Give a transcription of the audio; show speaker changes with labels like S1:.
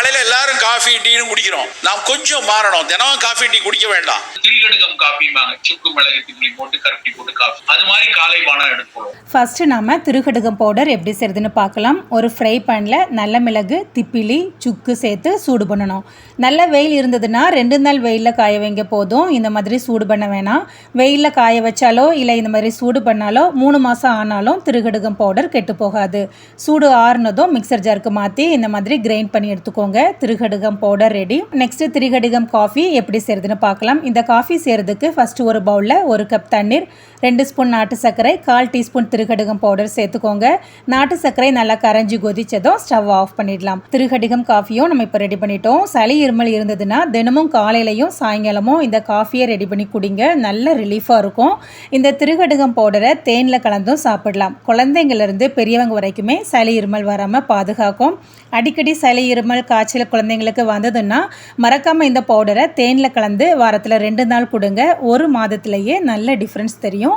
S1: காலையில எல்லாரும் காஃபி டீனு குடிக்கிறோம். நாம் கொஞ்சம் மாறணும். தினம் காஃபி டீ குடிக்க வேண்டாம்.
S2: திரிகடுகம் காஃபிம்பாங்க, சுக்கு மிளகு திப்பி போட்டு கருப்பி போட்டு காஃபி, அது மாதிரி காலை பானம் எடுத்துக்கணும்.
S3: ஃபர்ஸ்ட் நாம திருகடுகம் பவுடர் எப்படி செய்யறதுன்னு பார்க்கலாம். ஒரு ஃப்ரை பேன்ல நல்ல மிளகு, திப்பிலி, சுக்கு சேர்த்து சூடு பண்ணணும். நல்ல வெயில் இருந்ததுன்னா 2 நாள் வெயிலில் காய வைங்க போதும். இந்த மாதிரி சூடு பண்ண வேணாம். வெயிலில் காய வச்சாலோ இல்லை இந்த மாதிரி சூடு பண்ணாலோ 3 மாதம் ஆனாலும் திருகடுகம் பவுடர் கெட்டு போகாது. சூடு ஆறுனதும் மிக்சர் ஜாருக்கு மாற்றி இந்த மாதிரி கிரைண்ட் பண்ணி எடுத்துக்கோங்க. Thirikadugam powder ready. Next Thirikadugam coffee எப்படி செய்யறதுன்னு பார்க்கலாம். இந்த காஃபி செய்யறதுக்கு ஃபர்ஸ்ட் ஒரு பவுலில் 1 கப் தண்ணீர், 2 ஸ்பூன் நாட்டு சர்க்கரை, 1/4 டீஸ்பூன் திருகடுகம் பவுடர் சேர்த்துக்கோங்க. நாட்டு சர்க்கரை நல்லா கரைஞ்சி கொதிச்சதும் ஸ்டவ் ஆஃப் பண்ணிடலாம். திருகடுகம் காஃபியும் நம்ம இப்போ ரெடி பண்ணிட்டோம். சளி இருமல் இருந்ததுன்னா தினமும் காலையிலையும் சாயங்காலமும் இந்த காஃபியை ரெடி பண்ணி குடிங்க. நல்ல ரிலீஃபாக இருக்கும். இந்த திருகடுகம் பவுடரை தேனில் கலந்தும் சாப்பிடலாம். குழந்தைங்கள்லேருந்து பெரியவங்க வரைக்குமே சளி இருமல் வராமல் பாதுகாக்கும். அடிக்கடி சளி இருமல் காய்ச்சல் குழந்தைங்களுக்கு வந்ததுன்னா மறக்காமல் இந்த பவுடரை தேனில் கலந்து வாரத்தில் 2 நாள் கொடுங்க. 1 மாதத்துலேயே நல்ல டிஃப்ரென்ஸ் தெரியும்.